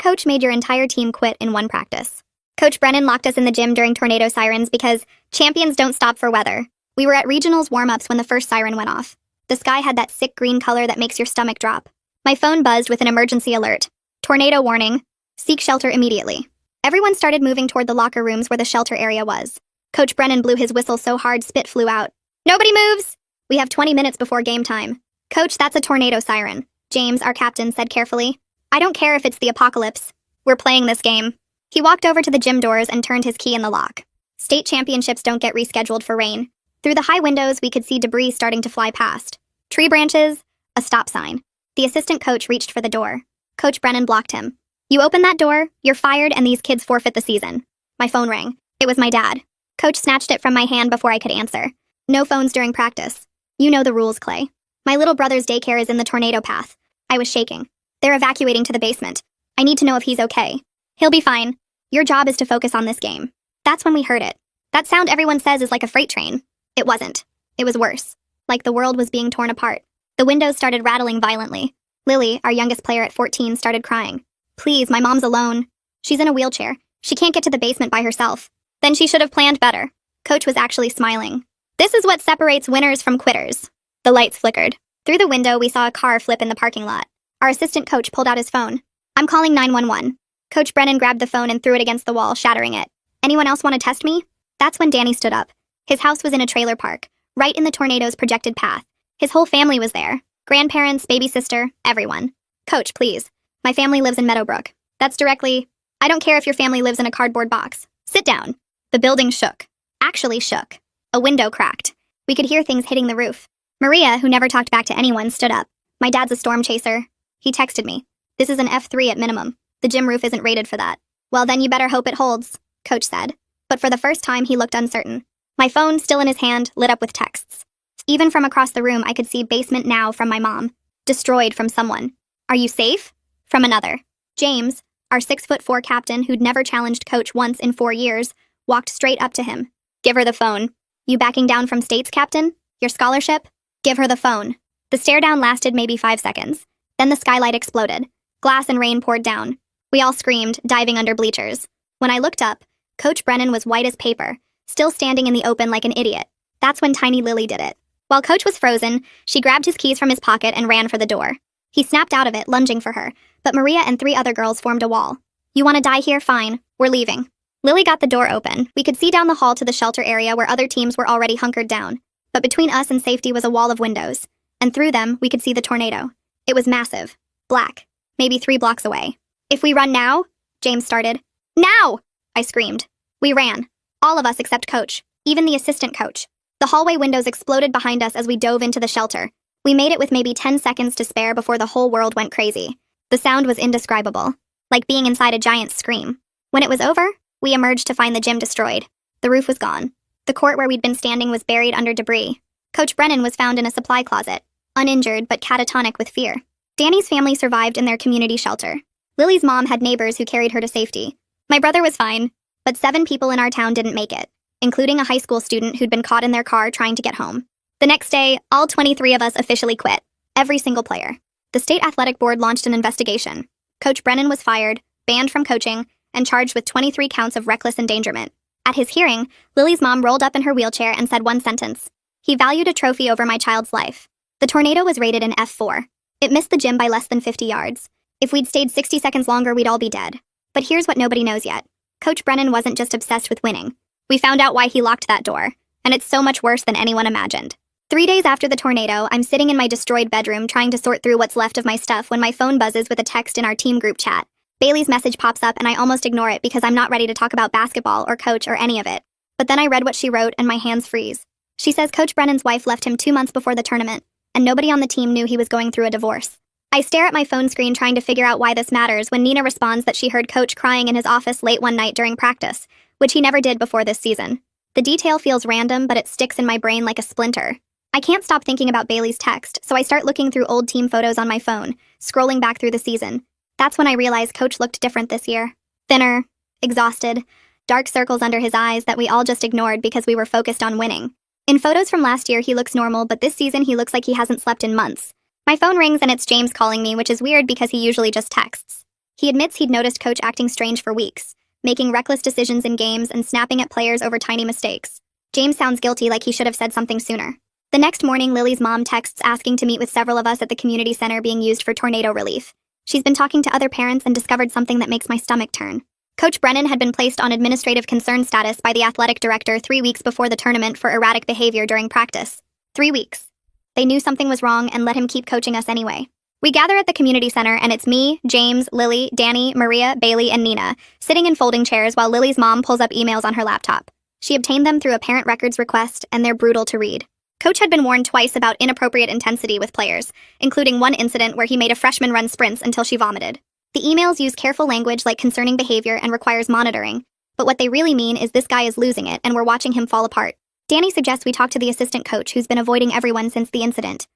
coach made your entire team quit in one practice? Coach Brennan locked us in the gym during tornado sirens because champions don't stop for weather. We were at regionals warm-ups when the first siren went off. The sky had that sick green color that makes your stomach drop. My phone buzzed with an emergency alert. Tornado warning. Seek shelter immediately. Everyone started moving toward the locker rooms where the shelter area was. Coach Brennan blew his whistle so hard spit flew out. Nobody moves! We have 20 minutes before game time. Coach, that's a tornado siren. James, our captain, said carefully. I don't care if it's the apocalypse. We're playing this game. He walked over to the gym doors and turned his key in the lock. State championships don't get rescheduled for rain. Through the high windows, we could see debris starting to fly past. Tree branches, a stop sign. The assistant coach reached for the door. Coach Brennan blocked him. You open that door, you're fired, and these kids forfeit the season. My phone rang. It was my dad. Coach snatched it from my hand before I could answer. No phones during practice. You know the rules, Clay. My little brother's daycare is in the tornado path. I was shaking. They're evacuating to the basement. I need to know if he's okay. He'll be fine. Your job is to focus on this game. That's when we heard it. That sound everyone says is like a freight train. It wasn't. It was worse. Like the world was being torn apart. The windows started rattling violently. Lily, our youngest player at 14, started crying. Please, my mom's alone. She's in a wheelchair. She can't get to the basement by herself. Then she should have planned better. Coach was actually smiling. This is what separates winners from quitters. The lights flickered. Through the window, we saw a car flip in the parking lot. Our assistant coach pulled out his phone. I'm calling 911. Coach Brennan grabbed the phone and threw it against the wall, shattering it. Anyone else want to test me? That's when Danny stood up. His house was in a trailer park, right in the tornado's projected path. His whole family was there. Grandparents, baby sister, everyone. Coach, please. My family lives in Meadowbrook. That's directly... I don't care if your family lives in a cardboard box. Sit down. The building shook. Actually shook. A window cracked. We could hear things hitting the roof. Maria, who never talked back to anyone, stood up. My dad's a storm chaser. He texted me. This is an F3 at minimum. The gym roof isn't rated for that. Well, then you better hope it holds, Coach said. But for the first time, he looked uncertain. My phone, still in his hand, lit up with texts. Even from across the room, I could see basement now from my mom. Destroyed from someone. Are you safe? From another. James, our 6'4" captain who'd never challenged Coach once in 4 years, walked straight up to him. Give her the phone. You backing down from states, Captain? Your scholarship? Give her the phone. The stare down lasted maybe 5 seconds. Then the skylight exploded. Glass and rain poured down. We all screamed, diving under bleachers. When I looked up, Coach Brennan was white as paper, still standing in the open like an idiot. That's when Tiny Lily did it. While Coach was frozen, she grabbed his keys from his pocket and ran for the door. He snapped out of it, lunging for her, but Maria and 3 other girls formed a wall. You want to die here? Fine. We're leaving. Lily got the door open. We could see down the hall to the shelter area where other teams were already hunkered down. But between us and safety was a wall of windows. And through them, we could see the tornado. It was massive. Black. Maybe 3 blocks away. If we run now? James started. Now! I screamed. We ran. All of us except Coach. Even the assistant coach. The hallway windows exploded behind us as we dove into the shelter. We made it with maybe 10 seconds to spare before the whole world went crazy. The sound was indescribable. Like being inside a giant scream. When it was over, we emerged to find the gym destroyed. The roof was gone. The court where we'd been standing was buried under debris. Coach Brennan was found in a supply closet, uninjured but catatonic with fear. Danny's family survived in their community shelter. Lily's mom had neighbors who carried her to safety. My brother was fine, but 7 people in our town didn't make it, including a high school student who'd been caught in their car trying to get home. The next day, all 23 of us officially quit. Every single player. The state athletic board launched an investigation. Coach Brennan was fired, banned from coaching, and charged with 23 counts of reckless endangerment. At his hearing, Lily's mom rolled up in her wheelchair and said one sentence. He valued a trophy over my child's life. The tornado was rated an F4. It missed the gym by less than 50 yards. If we'd stayed 60 seconds longer, we'd all be dead. But here's what nobody knows yet. Coach Brennan wasn't just obsessed with winning. We found out why he locked that door. And it's so much worse than anyone imagined. 3 days after the tornado, I'm sitting in my destroyed bedroom trying to sort through what's left of my stuff when my phone buzzes with a text in our team group chat. Bailey's message pops up and I almost ignore it because I'm not ready to talk about basketball or coach or any of it. But then I read what she wrote and my hands freeze. She says Coach Brennan's wife left him 2 months before the tournament, and nobody on the team knew he was going through a divorce. I stare at my phone screen trying to figure out why this matters when Nina responds that she heard Coach crying in his office late one night during practice, which he never did before this season. The detail feels random, but it sticks in my brain like a splinter. I can't stop thinking about Bailey's text, so I start looking through old team photos on my phone, scrolling back through the season. That's when I realize Coach looked different this year. Thinner, exhausted, dark circles under his eyes that we all just ignored because we were focused on winning. In photos from last year, he looks normal, but this season he looks like he hasn't slept in months. My phone rings and it's James calling me, which is weird because he usually just texts. He admits he'd noticed Coach acting strange for weeks, making reckless decisions in games and snapping at players over tiny mistakes. James sounds guilty, like he should have said something sooner. The next morning, Lily's mom texts asking to meet with several of us at the community center being used for tornado relief. She's been talking to other parents and discovered something that makes my stomach turn. Coach Brennan had been placed on administrative concern status by the athletic director 3 weeks before the tournament for erratic behavior during practice. 3 weeks. They knew something was wrong and let him keep coaching us anyway. We gather at the community center, and it's me, James, Lily, Danny, Maria, Bailey, and Nina, sitting in folding chairs while Lily's mom pulls up emails on her laptop. She obtained them through a parent records request, and they're brutal to read. Coach had been warned twice about inappropriate intensity with players, including one incident where he made a freshman run sprints until she vomited. The emails use careful language like concerning behavior and requires monitoring, but what they really mean is this guy is losing it and we're watching him fall apart. Danny suggests we talk to the assistant coach who's been avoiding everyone since the incident.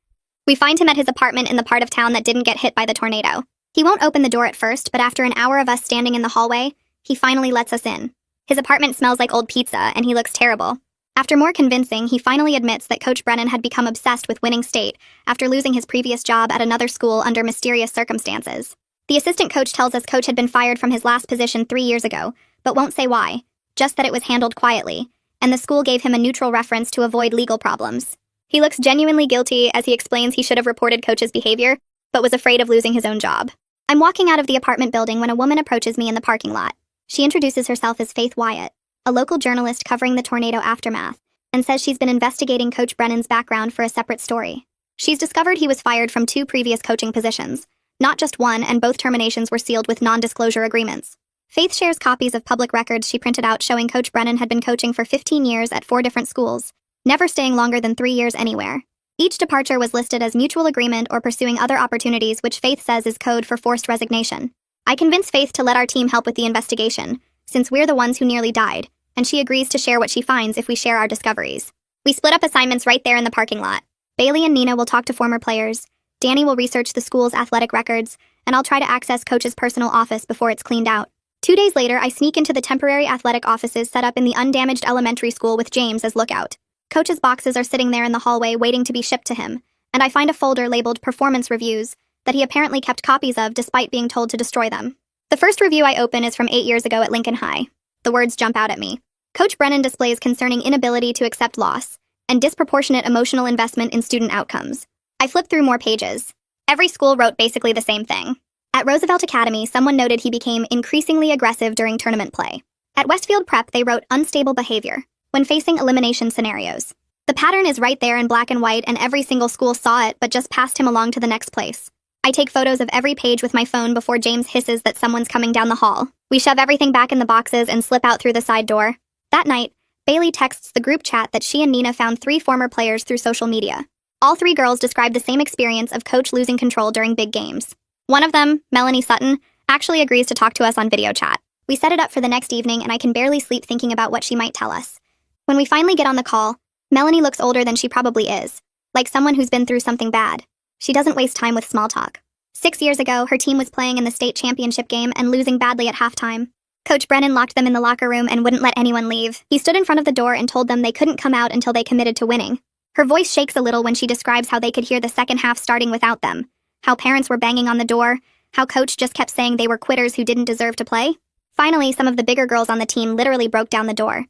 We find him at his apartment in the part of town that didn't get hit by the tornado. He won't open the door at first, but after an hour of us standing in the hallway, he finally lets us in. His apartment smells like old pizza and he looks terrible. After more convincing, he finally admits that Coach Brennan had become obsessed with winning state after losing his previous job at another school under mysterious circumstances. The assistant coach tells us Coach had been fired from his last position 3 years ago, but won't say why, just that it was handled quietly, and the school gave him a neutral reference to avoid legal problems. He looks genuinely guilty as he explains he should have reported Coach's behavior, but was afraid of losing his own job. I'm walking out of the apartment building when a woman approaches me in the parking lot. She introduces herself as Faith Wyatt, a local journalist covering the tornado aftermath, and says she's been investigating Coach Brennan's background for a separate story. She's discovered he was fired from 2 previous coaching positions, not just one, and both terminations were sealed with non-disclosure agreements. Faith shares copies of public records she printed out showing Coach Brennan had been coaching for 15 years at 4 different schools, never staying longer than 3 years anywhere. Each departure was listed as mutual agreement or pursuing other opportunities, which Faith says is code for forced resignation. I convince Faith to let our team help with the investigation, since we're the ones who nearly died, and she agrees to share what she finds if we share our discoveries. We split up assignments right there in the parking lot. Bailey and Nina will talk to former players, Danny will research the school's athletic records, and I'll try to access Coach's personal office before it's cleaned out. 2 days later, I sneak into the temporary athletic offices set up in the undamaged elementary school with James as lookout. Coach's boxes are sitting there in the hallway waiting to be shipped to him, and I find a folder labeled Performance Reviews that he apparently kept copies of despite being told to destroy them. The first review I open is from 8 years ago at Lincoln High. The words jump out at me. Coach Brennan displays concerning inability to accept loss and disproportionate emotional investment in student outcomes. I flip through more pages. Every school wrote basically the same thing. At Roosevelt Academy, someone noted he became increasingly aggressive during tournament play. At Westfield Prep, they wrote unstable behavior when facing elimination scenarios. The pattern is right there in black and white, and every single school saw it but just passed him along to the next place. I take photos of every page with my phone before James hisses that someone's coming down the hall. We shove everything back in the boxes and slip out through the side door. That night, Bailey texts the group chat that she and Nina found 3 former players through social media. All 3 girls describe the same experience of Coach losing control during big games. One of them, Melanie Sutton, actually agrees to talk to us on video chat. We set it up for the next evening, and I can barely sleep thinking about what she might tell us. When we finally get on the call, Melanie looks older than she probably is, like someone who's been through something bad. She doesn't waste time with small talk. 6 years ago, her team was playing in the state championship game and losing badly at halftime. Coach Brennan locked them in the locker room and wouldn't let anyone leave. He stood in front of the door and told them they couldn't come out until they committed to winning. Her voice shakes a little when she describes how they could hear the second half starting without them, how parents were banging on the door, how Coach just kept saying they were quitters who didn't deserve to play. Finally, some of the bigger girls on the team literally broke down the door.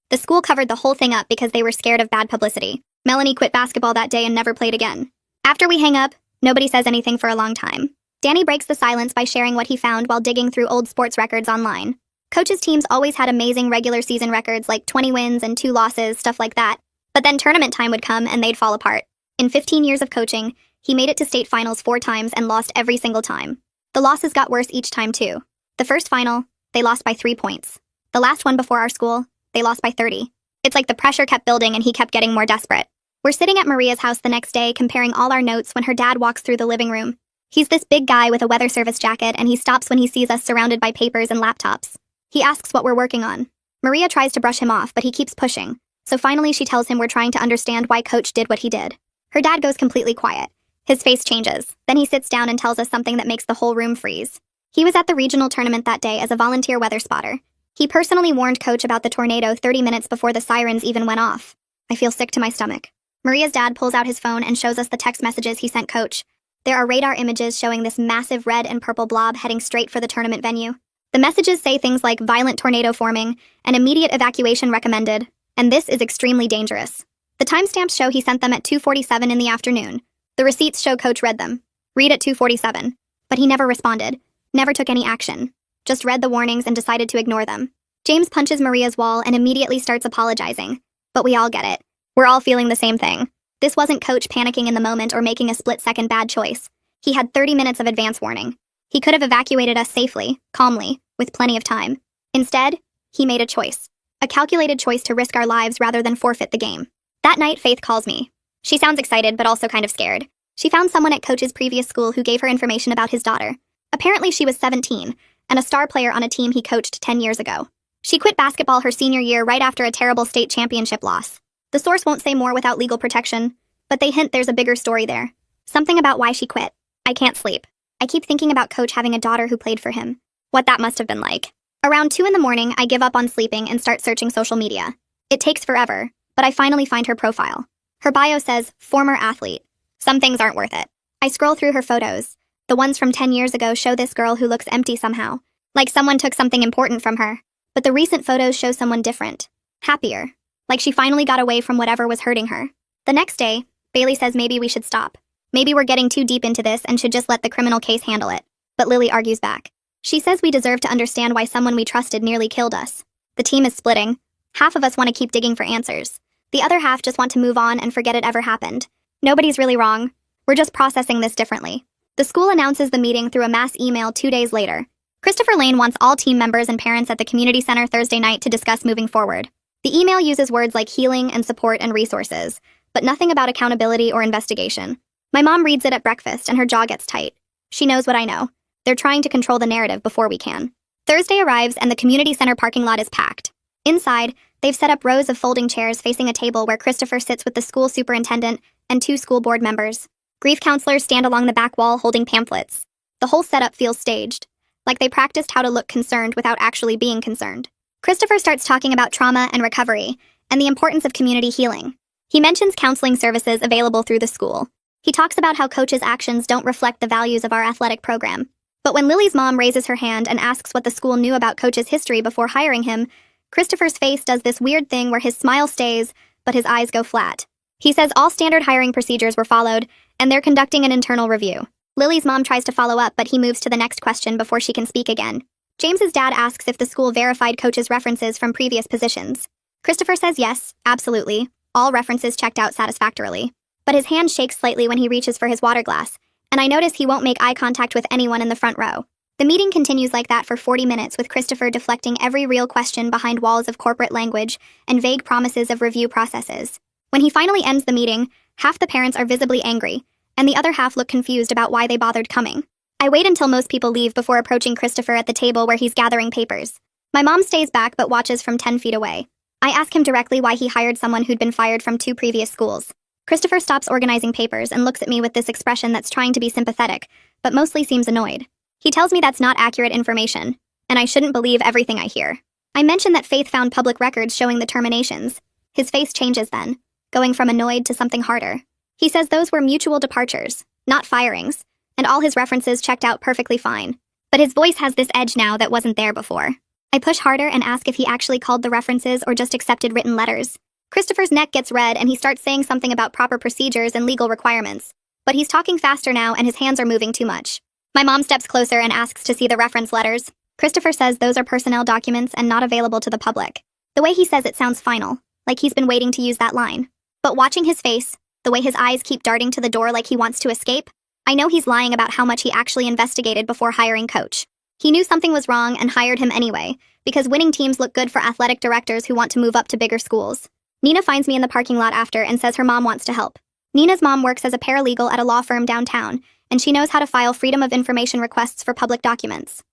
The school covered the whole thing up because they were scared of bad publicity. Melanie quit basketball that day and never played again. After we hang up, nobody says anything for a long time. Danny breaks the silence by sharing what he found while digging through old sports records online. Coach's teams always had amazing regular season records like 20 wins and 2 losses, stuff like that. But then tournament time would come and they'd fall apart. In 15 years of coaching, he made it to state finals 4 times and lost every single time. The losses got worse each time too. The first final, they lost by 3 points. The last one before our school, they lost by 30. It's like the pressure kept building and he kept getting more desperate. We're sitting at Maria's house the next day comparing all our notes when her dad walks through the living room. He's this big guy with a weather service jacket, and he stops when he sees us surrounded by papers and laptops. He asks what we're working on. Maria tries to brush him off, but he keeps pushing. So finally she tells him we're trying to understand why Coach did what he did. Her dad goes completely quiet. His face changes. Then he sits down and tells us something that makes the whole room freeze. He was at the regional tournament that day as a volunteer weather spotter. He personally warned Coach about the tornado 30 minutes before the sirens even went off. I feel sick to my stomach. Maria's dad pulls out his phone and shows us the text messages he sent Coach. There are radar images showing this massive red and purple blob heading straight for the tournament venue. The messages say things like violent tornado forming and immediate evacuation recommended, and this is extremely dangerous. The timestamps show he sent them at 2:47 in the afternoon. The receipts show Coach read them. Read at 2:47. But he never responded, never took any action, just read the warnings and decided to ignore them. James punches Maria's wall and immediately starts apologizing. But we all get it. We're all feeling the same thing. This wasn't Coach panicking in the moment or making a split-second bad choice. He had 30 minutes of advance warning. He could have evacuated us safely, calmly, with plenty of time. Instead, he made a choice. A calculated choice to risk our lives rather than forfeit the game. That night, Faith calls me. She sounds excited, but also kind of scared. She found someone at Coach's previous school who gave her information about his daughter. Apparently, she was 17, and a star player on a team he coached 10 years ago. She quit basketball her senior year right after a terrible state championship loss. The source won't say more without legal protection, but they hint there's a bigger story there. Something about why she quit. I can't sleep. I keep thinking about Coach having a daughter who played for him. What that must have been like. Around 2 in the morning, I give up on sleeping and start searching social media. It takes forever, but I finally find her profile. Her bio says, former athlete. Some things aren't worth it. I scroll through her photos. The ones from 10 years ago show this girl who looks empty somehow, like someone took something important from her. But the recent photos show someone different. Happier. Like she finally got away from whatever was hurting her. The next day, Bailey says maybe we should stop. Maybe we're getting too deep into this and should just let the criminal case handle it. But Lily argues back. She says we deserve to understand why someone we trusted nearly killed us. The team is splitting. Half of us want to keep digging for answers. The other half just want to move on and forget it ever happened. Nobody's really wrong. We're just processing this differently. The school announces the meeting through a mass email 2 days later. Christopher Lane wants all team members and parents at the community center Thursday night to discuss moving forward. The email uses words like healing and support and resources, but nothing about accountability or investigation. My mom reads it at breakfast and her jaw gets tight. She knows what I know. They're trying to control the narrative before we can. Thursday arrives and the community center parking lot is packed. Inside, they've set up rows of folding chairs facing a table where Christopher sits with the school superintendent and 2 school board members. Grief counselors stand along the back wall holding pamphlets. The whole setup feels staged, like they practiced how to look concerned without actually being concerned. Christopher starts talking about trauma and recovery and the importance of community healing. He mentions counseling services available through the school. He talks about how Coach's actions don't reflect the values of our athletic program. But when Lily's mom raises her hand and asks what the school knew about Coach's history before hiring him, Christopher's face does this weird thing where his smile stays, but his eyes go flat. He says all standard hiring procedures were followed, and they're conducting an internal review. Lily's mom tries to follow up, but he moves to the next question before she can speak again. James's dad asks if the school verified Coach's references from previous positions. Christopher says yes, absolutely. All references checked out satisfactorily. But his hand shakes slightly when he reaches for his water glass, and I notice he won't make eye contact with anyone in the front row. The meeting continues like that for 40 minutes with Christopher deflecting every real question behind walls of corporate language and vague promises of review processes. When he finally ends the meeting, half the parents are visibly angry, and the other half look confused about why they bothered coming. I wait until most people leave before approaching Christopher at the table where he's gathering papers. My mom stays back but watches from 10 feet away. I ask him directly why he hired someone who'd been fired from 2 previous schools. Christopher stops organizing papers and looks at me with this expression that's trying to be sympathetic, but mostly seems annoyed. He tells me that's not accurate information, and I shouldn't believe everything I hear. I mention that Faith found public records showing the terminations. His face changes then, going from annoyed to something harder. He says those were mutual departures, not firings, and all his references checked out perfectly fine. But his voice has this edge now that wasn't there before. I push harder and ask if he actually called the references or just accepted written letters. Christopher's neck gets red and he starts saying something about proper procedures and legal requirements. But he's talking faster now and his hands are moving too much. My mom steps closer and asks to see the reference letters. Christopher says those are personnel documents and not available to the public. The way he says it sounds final, like he's been waiting to use that line. But watching his face, the way his eyes keep darting to the door like he wants to escape, I know he's lying about how much he actually investigated before hiring Coach. He knew something was wrong and hired him anyway, because winning teams look good for athletic directors who want to move up to bigger schools. Nina finds me in the parking lot after and says her mom wants to help. Nina's mom works as a paralegal at a law firm downtown, and she knows how to file Freedom of Information requests for public documents.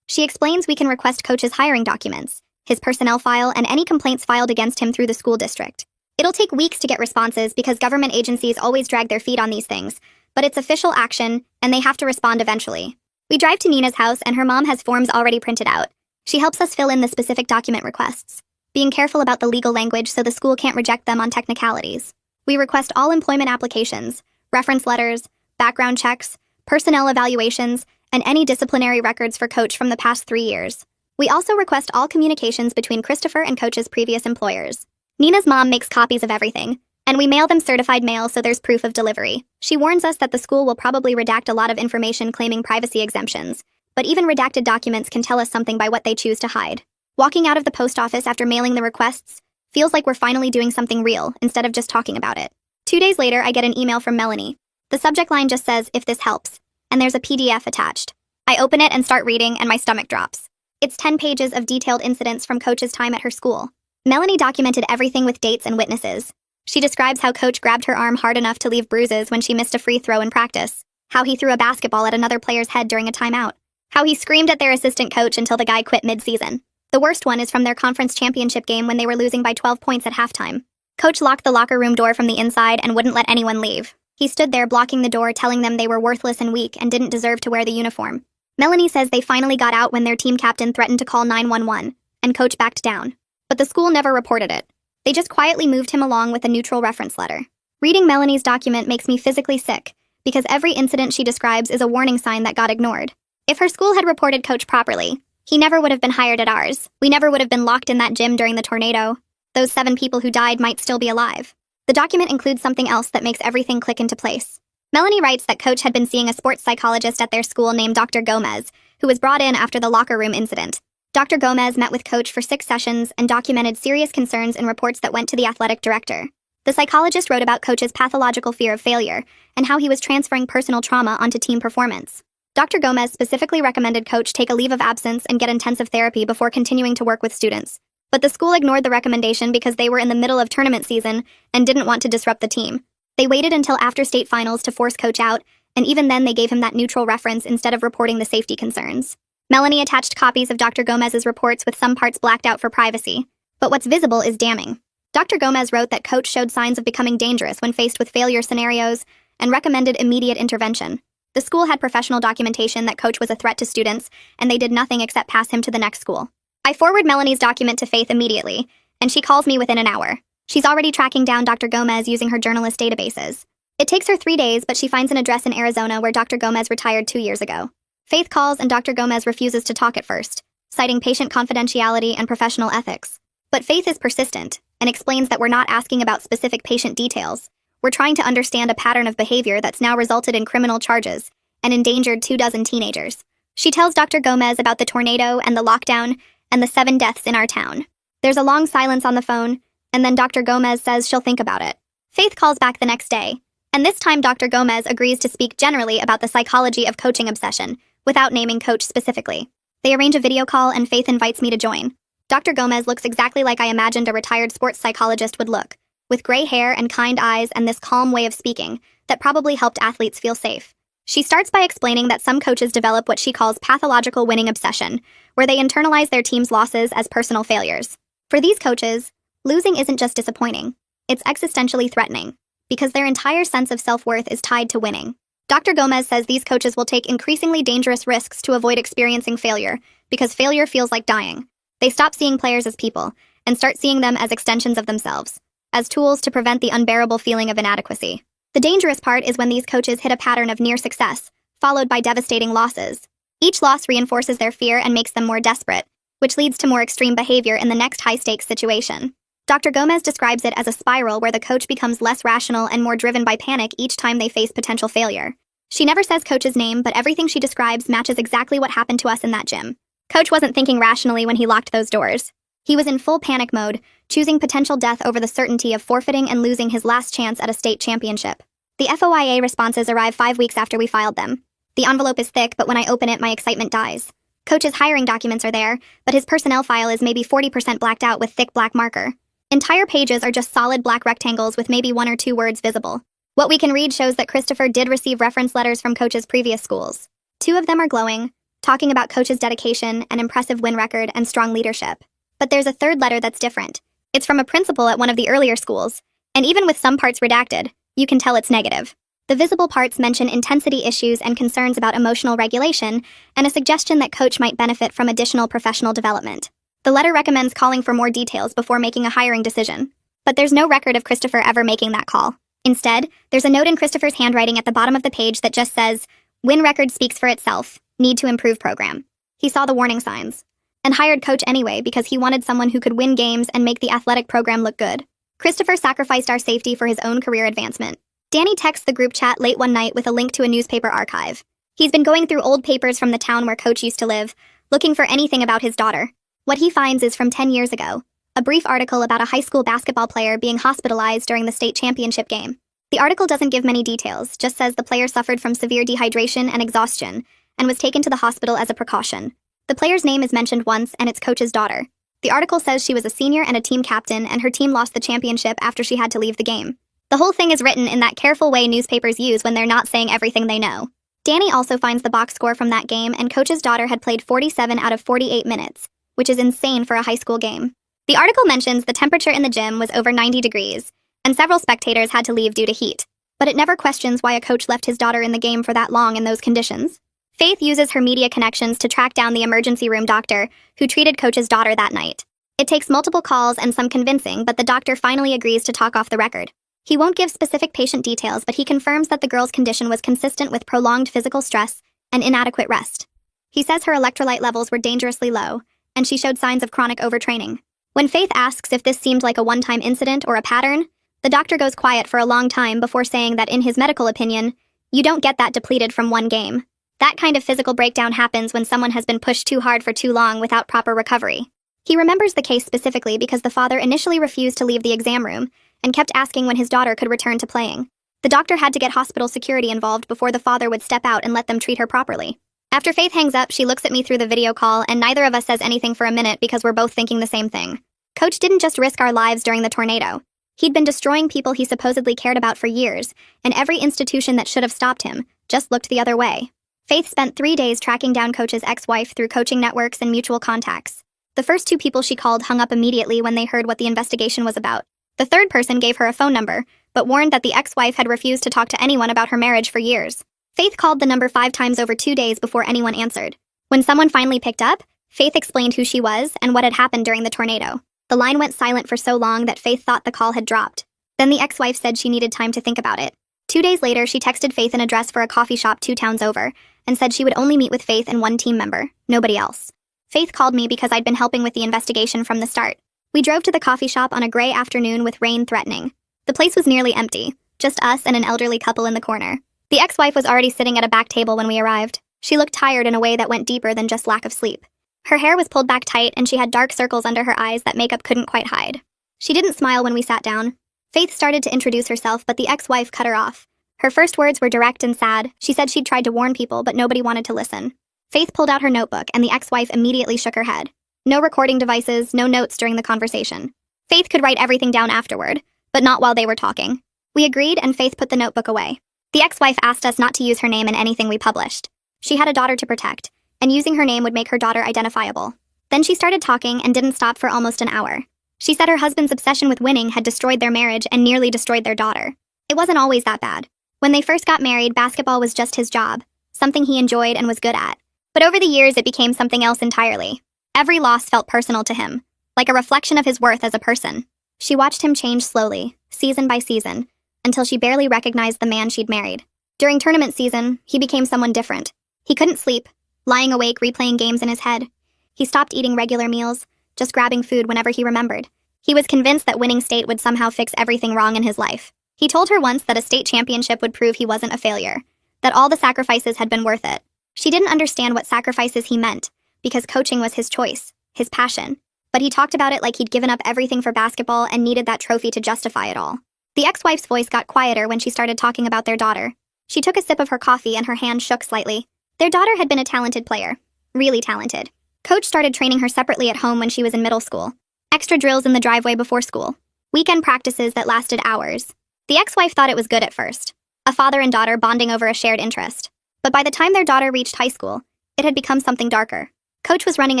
She explains we can request Coach's hiring documents, his personnel file, and any complaints filed against him through the school district. It'll take weeks to get responses because government agencies always drag their feet on these things, but it's official action, and they have to respond eventually. We drive to Nina's house, and her mom has forms already printed out. She helps us fill in the specific document requests, being careful about the legal language so the school can't reject them on technicalities. We request all employment applications, reference letters, background checks, personnel evaluations, and any disciplinary records for Coach from the past 3 years. We also request all communications between Christopher and Coach's previous employers. Nina's mom makes copies of everything, and we mail them certified mail so there's proof of delivery. She warns us that the school will probably redact a lot of information claiming privacy exemptions, but even redacted documents can tell us something by what they choose to hide. Walking out of the post office after mailing the requests feels like we're finally doing something real instead of just talking about it. 2 days later, I get an email from Melanie. The subject line just says, "If this helps," and there's a PDF attached. I open it and start reading, and my stomach drops. It's 10 pages of detailed incidents from Coach's time at her school. Melanie documented everything with dates and witnesses. She describes how Coach grabbed her arm hard enough to leave bruises when she missed a free throw in practice, how he threw a basketball at another player's head during a timeout, how he screamed at their assistant coach until the guy quit mid-season. The worst one is from their conference championship game when they were losing by 12 points at halftime. Coach locked the locker room door from the inside and wouldn't let anyone leave. He stood there blocking the door, telling them they were worthless and weak and didn't deserve to wear the uniform. Melanie says they finally got out when their team captain threatened to call 911, and Coach backed down. But the school never reported it. They just quietly moved him along with a neutral reference letter. Reading Melanie's document makes me physically sick, because every incident she describes is a warning sign that got ignored. If her school had reported Coach properly, he never would have been hired at ours. We never would have been locked in that gym during the tornado. Those 7 people who died might still be alive. The document includes something else that makes everything click into place. Melanie writes that Coach had been seeing a sports psychologist at their school named Dr. Gomez, who was brought in after the locker room incident. Dr. Gomez met with Coach for 6 sessions and documented serious concerns in reports that went to the athletic director. The psychologist wrote about Coach's pathological fear of failure and how he was transferring personal trauma onto team performance. Dr. Gomez specifically recommended Coach take a leave of absence and get intensive therapy before continuing to work with students. But the school ignored the recommendation because they were in the middle of tournament season and didn't want to disrupt the team. They waited until after state finals to force Coach out, and even then they gave him that neutral reference instead of reporting the safety concerns. Melanie attached copies of Dr. Gomez's reports with some parts blacked out for privacy. But what's visible is damning. Dr. Gomez wrote that Coach showed signs of becoming dangerous when faced with failure scenarios and recommended immediate intervention. The school had professional documentation that Coach was a threat to students, and they did nothing except pass him to the next school. I forward Melanie's document to Faith immediately, and she calls me within an hour. She's already tracking down Dr. Gomez using her journalist databases. It takes her 3 days, but she finds an address in Arizona where Dr. Gomez retired 2 years ago. Faith calls and Dr. Gomez refuses to talk at first, citing patient confidentiality and professional ethics. But Faith is persistent and explains that we're not asking about specific patient details. We're trying to understand a pattern of behavior that's now resulted in criminal charges and endangered 24 teenagers. She tells Dr. Gomez about the tornado and the lockdown and the 7 deaths in our town. There's a long silence on the phone, and then Dr. Gomez says she'll think about it. Faith calls back the next day, and this time Dr. Gomez agrees to speak generally about the psychology of coaching obsession, without naming Coach specifically. They arrange a video call and Faith invites me to join. Dr. Gomez looks exactly like I imagined a retired sports psychologist would look, with gray hair and kind eyes and this calm way of speaking that probably helped athletes feel safe. She starts by explaining that some coaches develop what she calls pathological winning obsession, where they internalize their team's losses as personal failures. For these coaches, losing isn't just disappointing, it's existentially threatening, because their entire sense of self-worth is tied to winning. Dr. Gomez says these coaches will take increasingly dangerous risks to avoid experiencing failure, because failure feels like dying. They stop seeing players as people, and start seeing them as extensions of themselves, as tools to prevent the unbearable feeling of inadequacy. The dangerous part is when these coaches hit a pattern of near success, followed by devastating losses. Each loss reinforces their fear and makes them more desperate, which leads to more extreme behavior in the next high-stakes situation. Dr. Gomez describes it as a spiral where the coach becomes less rational and more driven by panic each time they face potential failure. She never says Coach's name, but everything she describes matches exactly what happened to us in that gym. Coach wasn't thinking rationally when he locked those doors. He was in full panic mode, choosing potential death over the certainty of forfeiting and losing his last chance at a state championship. The FOIA responses arrive 5 weeks after we filed them. The envelope is thick, but when I open it, my excitement dies. Coach's hiring documents are there, but his personnel file is maybe 40% blacked out with thick black marker. Entire pages are just solid black rectangles with maybe 1 or 2 words visible. What we can read shows that Christopher did receive reference letters from Coach's previous schools. 2 of them are glowing, talking about Coach's dedication, an impressive win record, and strong leadership. But there's a 3rd letter that's different. It's from a principal at one of the earlier schools, and even with some parts redacted, you can tell it's negative. The visible parts mention intensity issues and concerns about emotional regulation, and a suggestion that Coach might benefit from additional professional development. The letter recommends calling for more details before making a hiring decision. But there's no record of Christopher ever making that call. Instead, there's a note in Christopher's handwriting at the bottom of the page that just says, "Win record speaks for itself. Need to improve program." He saw the warning signs and hired Coach anyway because he wanted someone who could win games and make the athletic program look good. Christopher sacrificed our safety for his own career advancement. Danny texts the group chat late one night with a link to a newspaper archive. He's been going through old papers from the town where Coach used to live, looking for anything about his daughter. What he finds is from 10 years ago, a brief article about a high school basketball player being hospitalized during the state championship game. The article doesn't give many details, just says the player suffered from severe dehydration and exhaustion and was taken to the hospital as a precaution. The player's name is mentioned once, and it's Coach's daughter. The article says she was a senior and a team captain, and her team lost the championship after she had to leave the game. The whole thing is written in that careful way newspapers use when they're not saying everything they know. Danny also finds the box score from that game, and Coach's daughter had played 47 out of 48 minutes, which is insane for a high school game. The article mentions the temperature in the gym was over 90 degrees, and several spectators had to leave due to heat. But it never questions why a coach left his daughter in the game for that long in those conditions. Faith uses her media connections to track down the emergency room doctor who treated Coach's daughter that night. It takes multiple calls and some convincing, but the doctor finally agrees to talk off the record. He won't give specific patient details, but he confirms that the girl's condition was consistent with prolonged physical stress and inadequate rest. He says her electrolyte levels were dangerously low, and she showed signs of chronic overtraining. When Faith asks if this seemed like a one-time incident or a pattern, the doctor goes quiet for a long time before saying that in his medical opinion, you don't get that depleted from one game. That kind of physical breakdown happens when someone has been pushed too hard for too long without proper recovery. He remembers the case specifically because the father initially refused to leave the exam room and kept asking when his daughter could return to playing. The doctor had to get hospital security involved before the father would step out and let them treat her properly. After Faith hangs up, she looks at me through the video call, and neither of us says anything for a minute because we're both thinking the same thing. Coach didn't just risk our lives during the tornado. He'd been destroying people he supposedly cared about for years, and every institution that should have stopped him just looked the other way. Faith spent 3 days tracking down Coach's ex-wife through coaching networks and mutual contacts. The first 2 people she called hung up immediately when they heard what the investigation was about. The third person gave her a phone number, but warned that the ex-wife had refused to talk to anyone about her marriage for years. Faith called the number 5 times over 2 days before anyone answered. When someone finally picked up, Faith explained who she was and what had happened during the tornado. The line went silent for so long that Faith thought the call had dropped. Then the ex-wife said she needed time to think about it. 2 days later, she texted Faith an address for a coffee shop 2 towns over, and said she would only meet with Faith and one team member, nobody else. Faith called me because I'd been helping with the investigation from the start. We drove to the coffee shop on a gray afternoon with rain threatening. The place was nearly empty, just us and an elderly couple in the corner. The ex-wife was already sitting at a back table when we arrived. She looked tired in a way that went deeper than just lack of sleep. Her hair was pulled back tight, and she had dark circles under her eyes that makeup couldn't quite hide. She didn't smile when we sat down. Faith started to introduce herself, but the ex-wife cut her off. Her first words were direct and sad. She said she'd tried to warn people, but nobody wanted to listen. Faith pulled out her notebook, and the ex-wife immediately shook her head. No recording devices, no notes during the conversation. Faith could write everything down afterward, but not while they were talking. We agreed, and Faith put the notebook away. The ex-wife asked us not to use her name in anything we published. She had a daughter to protect, and using her name would make her daughter identifiable. Then she started talking and didn't stop for almost an hour. She said her husband's obsession with winning had destroyed their marriage and nearly destroyed their daughter. It wasn't always that bad. When they first got married, basketball was just his job, something he enjoyed and was good at. But over the years, it became something else entirely. Every loss felt personal to him, like a reflection of his worth as a person. She watched him change slowly, season by season, until she barely recognized the man she'd married. During tournament season, he became someone different. He couldn't sleep, lying awake replaying games in his head. He stopped eating regular meals, just grabbing food whenever he remembered. He was convinced that winning state would somehow fix everything wrong in his life. He told her once that a state championship would prove he wasn't a failure, that all the sacrifices had been worth it. She didn't understand what sacrifices he meant, because coaching was his choice, his passion. But he talked about it like he'd given up everything for basketball and needed that trophy to justify it all. The ex-wife's voice got quieter when she started talking about their daughter. She took a sip of her coffee and her hand shook slightly. Their daughter had been a talented player. Really talented. Coach started training her separately at home when she was in middle school. Extra drills in the driveway before school. Weekend practices that lasted hours. The ex-wife thought it was good at first. A father and daughter bonding over a shared interest. But by the time their daughter reached high school, it had become something darker. Coach was running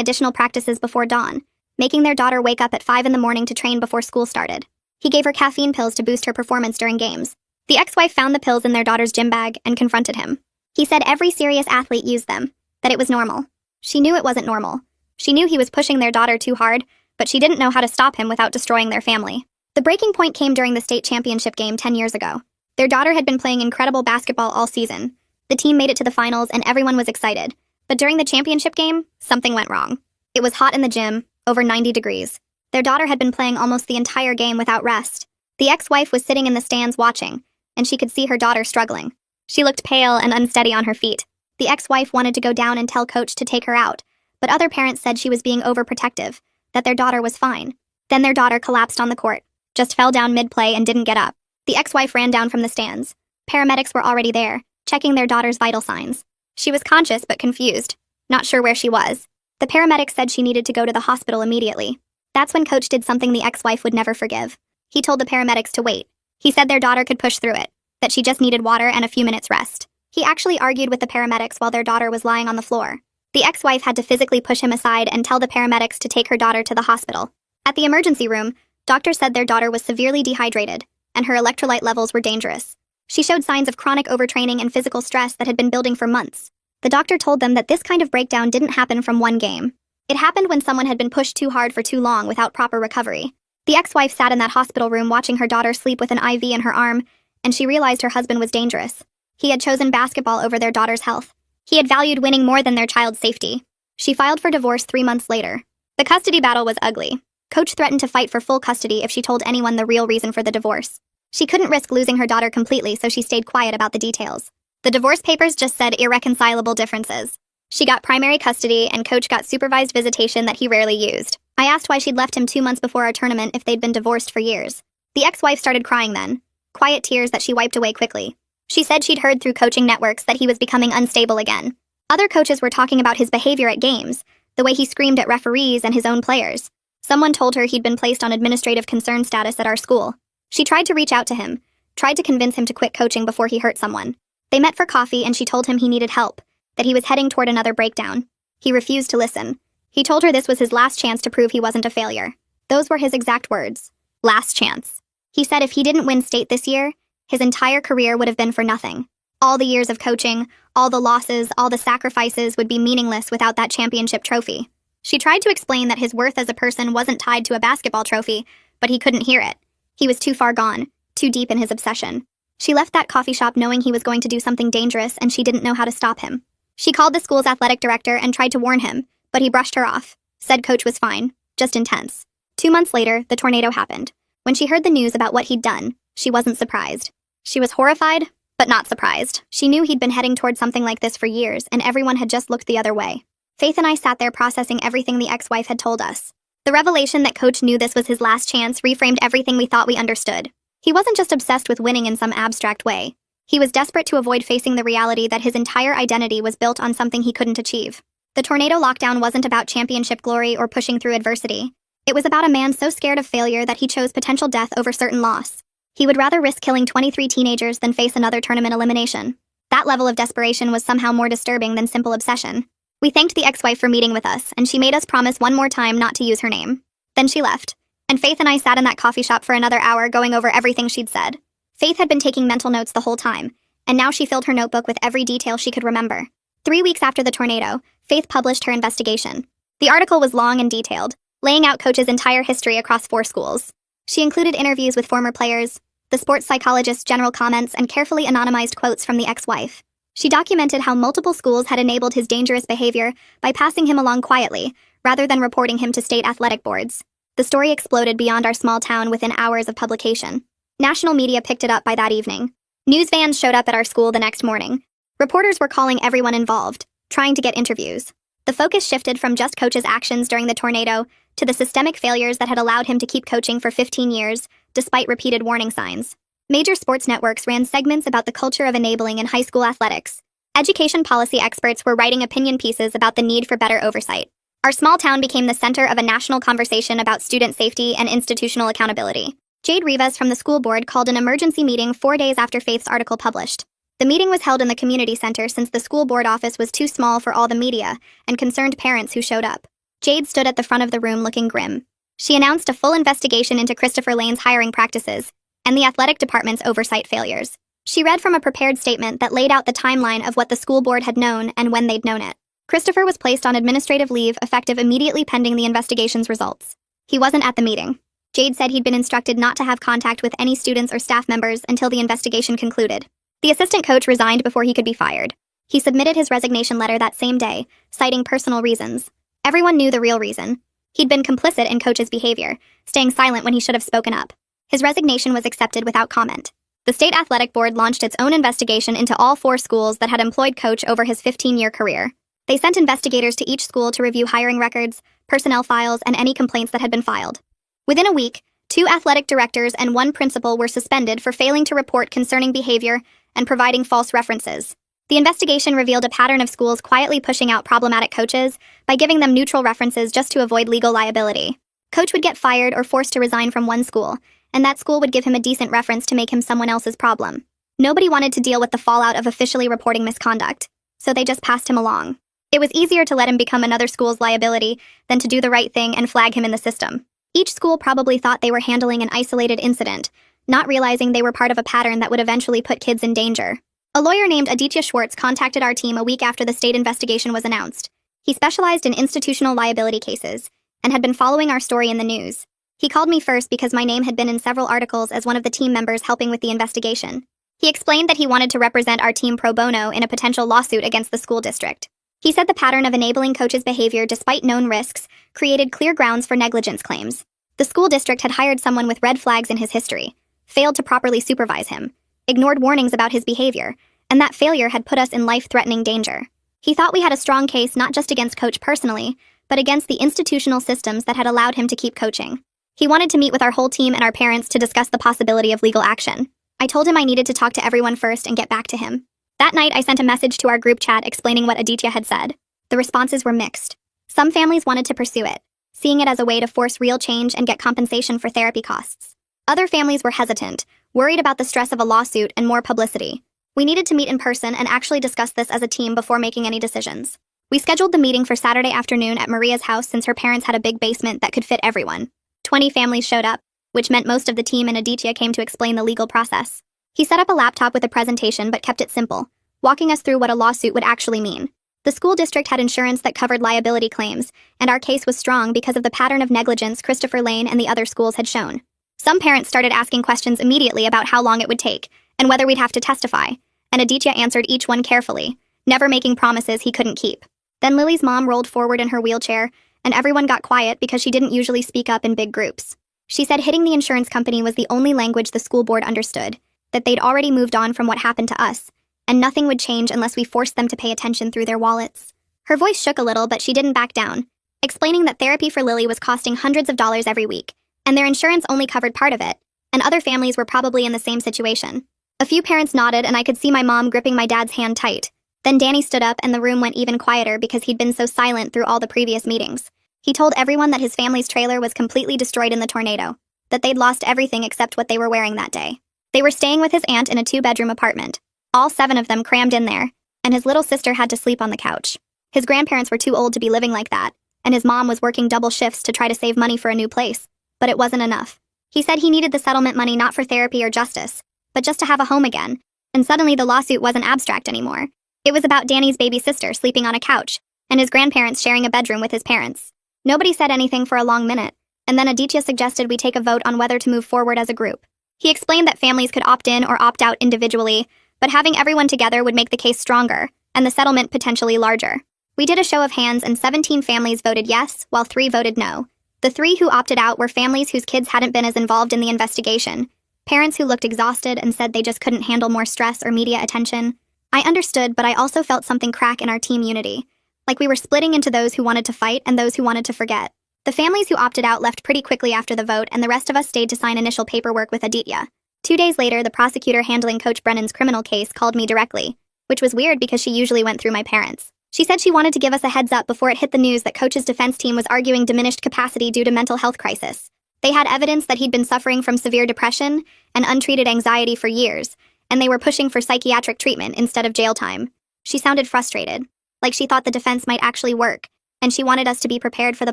additional practices before dawn, making their daughter wake up at 5 in the morning to train before school started. He gave her caffeine pills to boost her performance during games. The ex-wife found the pills in their daughter's gym bag and confronted him. He said every serious athlete used them, that it was normal. She knew it wasn't normal. She knew he was pushing their daughter too hard, but she didn't know how to stop him without destroying their family. The breaking point came during the state championship game 10 years ago. Their daughter had been playing incredible basketball all season. The team made it to the finals and everyone was excited. But during the championship game, something went wrong. It was hot in the gym, over 90 degrees. Their daughter had been playing almost the entire game without rest. The ex-wife was sitting in the stands watching, and she could see her daughter struggling. She looked pale and unsteady on her feet. The ex-wife wanted to go down and tell Coach to take her out, but other parents said she was being overprotective, that their daughter was fine. Then their daughter collapsed on the court, just fell down mid-play and didn't get up. The ex-wife ran down from the stands. Paramedics were already there, checking their daughter's vital signs. She was conscious but confused, not sure where she was. The paramedics said she needed to go to the hospital immediately. That's when Coach did something the ex-wife would never forgive. He told the paramedics to wait. He said their daughter could push through it, that she just needed water and a few minutes rest. He actually argued with the paramedics while their daughter was lying on the floor. The ex-wife had to physically push him aside and tell the paramedics to take her daughter to the hospital. At the emergency room, doctors said their daughter was severely dehydrated, and her electrolyte levels were dangerous. She showed signs of chronic overtraining and physical stress that had been building for months. The doctor told them that this kind of breakdown didn't happen from one game. It happened when someone had been pushed too hard for too long without proper recovery. The ex-wife sat in that hospital room watching her daughter sleep with an IV in her arm, and she realized her husband was dangerous. He had chosen basketball over their daughter's health. He had valued winning more than their child's safety. She filed for divorce 3 months later. The custody battle was ugly. Coach threatened to fight for full custody if she told anyone the real reason for the divorce. She couldn't risk losing her daughter completely, so she stayed quiet about the details. The divorce papers just said irreconcilable differences. She got primary custody, and Coach got supervised visitation that he rarely used. I asked why she'd left him 2 months before our tournament if they'd been divorced for years. The ex-wife started crying then, quiet tears that she wiped away quickly. She said she'd heard through coaching networks that he was becoming unstable again. Other coaches were talking about his behavior at games, the way he screamed at referees and his own players. Someone told her he'd been placed on administrative concern status at our school. She tried to reach out to him, tried to convince him to quit coaching before he hurt someone. They met for coffee and she told him he needed help, that he was heading toward another breakdown. He refused to listen. He told her this was his last chance to prove he wasn't a failure. Those were his exact words. Last chance. He said if he didn't win state this year, his entire career would have been for nothing. All the years of coaching, all the losses, all the sacrifices would be meaningless without that championship trophy. She tried to explain that his worth as a person wasn't tied to a basketball trophy, but he couldn't hear it. He was too far gone, too deep in his obsession. She left that coffee shop knowing he was going to do something dangerous and she didn't know how to stop him. She called the school's athletic director and tried to warn him, but he brushed her off, said Coach was fine, just intense. 2 months later, the tornado happened. When she heard the news about what he'd done, she wasn't surprised. She was horrified, but not surprised. She knew he'd been heading toward something like this for years, and everyone had just looked the other way. Faith and I sat there processing everything the ex-wife had told us. The revelation that Coach knew this was his last chance reframed everything we thought we understood. He wasn't just obsessed with winning in some abstract way. He was desperate to avoid facing the reality that his entire identity was built on something he couldn't achieve. The tornado lockdown wasn't about championship glory or pushing through adversity. It was about a man so scared of failure that he chose potential death over certain loss. He would rather risk killing 23 teenagers than face another tournament elimination. That level of desperation was somehow more disturbing than simple obsession. We thanked the ex-wife for meeting with us, and she made us promise one more time not to use her name. Then she left, and Faith and I sat in that coffee shop for another hour going over everything she'd said. Faith had been taking mental notes the whole time, and now she filled her notebook with every detail she could remember. 3 weeks after the tornado, Faith published her investigation. The article was long and detailed, laying out Coach's entire history across 4 schools. She included interviews with former players, the sports psychologist's general comments, and carefully anonymized quotes from the ex-wife. She documented how multiple schools had enabled his dangerous behavior by passing him along quietly, rather than reporting him to state athletic boards. The story exploded beyond our small town within hours of publication. National media picked it up by that evening. News vans showed up at our school the next morning. Reporters were calling everyone involved, trying to get interviews. The focus shifted from just Coach's actions during the tornado to the systemic failures that had allowed him to keep coaching for 15 years, despite repeated warning signs. Major sports networks ran segments about the culture of enabling in high school athletics. Education policy experts were writing opinion pieces about the need for better oversight. Our small town became the center of a national conversation about student safety and institutional accountability. Jade Rivas from the school board called an emergency meeting 4 days after Faith's article published. The meeting was held in the community center since the school board office was too small for all the media and concerned parents who showed up. Jade stood at the front of the room looking grim. She announced a full investigation into Christopher Lane's hiring practices and the athletic department's oversight failures. She read from a prepared statement that laid out the timeline of what the school board had known and when they'd known it. Christopher was placed on administrative leave effective immediately pending the investigation's results. He wasn't at the meeting. Jade said he'd been instructed not to have contact with any students or staff members until the investigation concluded. The assistant coach resigned before he could be fired. He submitted his resignation letter that same day, citing personal reasons. Everyone knew the real reason. He'd been complicit in Coach's behavior, staying silent when he should have spoken up. His resignation was accepted without comment. The state athletic board launched its own investigation into all 4 schools that had employed Coach over his 15-year career. They sent investigators to each school to review hiring records, personnel files, and any complaints that had been filed. Within a week, 2 athletic directors and 1 principal were suspended for failing to report concerning behavior and providing false references. The investigation revealed a pattern of schools quietly pushing out problematic coaches by giving them neutral references just to avoid legal liability. Coach would get fired or forced to resign from one school, and that school would give him a decent reference to make him someone else's problem. Nobody wanted to deal with the fallout of officially reporting misconduct, so they just passed him along. It was easier to let him become another school's liability than to do the right thing and flag him in the system. Each school probably thought they were handling an isolated incident, not realizing they were part of a pattern that would eventually put kids in danger. A lawyer named Aditya Schwartz contacted our team a week after the state investigation was announced. He specialized in institutional liability cases and had been following our story in the news. He called me first because my name had been in several articles as one of the team members helping with the investigation. He explained that he wanted to represent our team pro bono in a potential lawsuit against the school district. He said the pattern of enabling Coach's behavior despite known risks created clear grounds for negligence claims. The school district had hired someone with red flags in his history, failed to properly supervise him, ignored warnings about his behavior, and that failure had put us in life-threatening danger. He thought we had a strong case not just against Coach personally, but against the institutional systems that had allowed him to keep coaching. He wanted to meet with our whole team and our parents to discuss the possibility of legal action. I told him I needed to talk to everyone first and get back to him. That night, I sent a message to our group chat explaining what Aditya had said. The responses were mixed. Some families wanted to pursue it, seeing it as a way to force real change and get compensation for therapy costs. Other families were hesitant, worried about the stress of a lawsuit and more publicity. We needed to meet in person and actually discuss this as a team before making any decisions. We scheduled the meeting for Saturday afternoon at Maria's house since her parents had a big basement that could fit everyone. 20 families showed up, which meant most of the team and Aditya came to explain the legal process. He set up a laptop with a presentation but kept it simple, walking us through what a lawsuit would actually mean. The school district had insurance that covered liability claims, and our case was strong because of the pattern of negligence Christopher Lane and the other schools had shown. Some parents started asking questions immediately about how long it would take, and whether we'd have to testify, and Aditya answered each one carefully, never making promises he couldn't keep. Then Lily's mom rolled forward in her wheelchair, and everyone got quiet because she didn't usually speak up in big groups. She said hitting the insurance company was the only language the school board understood, that they'd already moved on from what happened to us, and nothing would change unless we forced them to pay attention through their wallets. Her voice shook a little, but she didn't back down, explaining that therapy for Lily was costing hundreds of dollars every week, and their insurance only covered part of it, and other families were probably in the same situation. A few parents nodded, and I could see my mom gripping my dad's hand tight. Then Danny stood up, and the room went even quieter because he'd been so silent through all the previous meetings. He told everyone that his family's trailer was completely destroyed in the tornado, that they'd lost everything except what they were wearing that day. They were staying with his aunt in a 2-bedroom apartment, all 7 of them crammed in there, and his little sister had to sleep on the couch. His grandparents were too old to be living like that, and his mom was working double shifts to try to save money for a new place, but it wasn't enough. He said he needed the settlement money not for therapy or justice, but just to have a home again, and suddenly the lawsuit wasn't abstract anymore. It was about Danny's baby sister sleeping on a couch, and his grandparents sharing a bedroom with his parents. Nobody said anything for a long minute, and then Aditya suggested we take a vote on whether to move forward as a group. He explained that families could opt in or opt out individually, but having everyone together would make the case stronger, and the settlement potentially larger. We did a show of hands, and 17 families voted yes, while 3 voted no. The 3 who opted out were families whose kids hadn't been as involved in the investigation, parents who looked exhausted and said they just couldn't handle more stress or media attention. I understood, but I also felt something crack in our team unity, like we were splitting into those who wanted to fight and those who wanted to forget. The families who opted out left pretty quickly after the vote, and the rest of us stayed to sign initial paperwork with Aditya. 2 days later, the prosecutor handling Coach Brennan's criminal case called me directly, which was weird because she usually went through my parents. She said she wanted to give us a heads up before it hit the news that Coach's defense team was arguing diminished capacity due to mental health crisis. They had evidence that he'd been suffering from severe depression and untreated anxiety for years, and they were pushing for psychiatric treatment instead of jail time. She sounded frustrated, like she thought the defense might actually work, and she wanted us to be prepared for the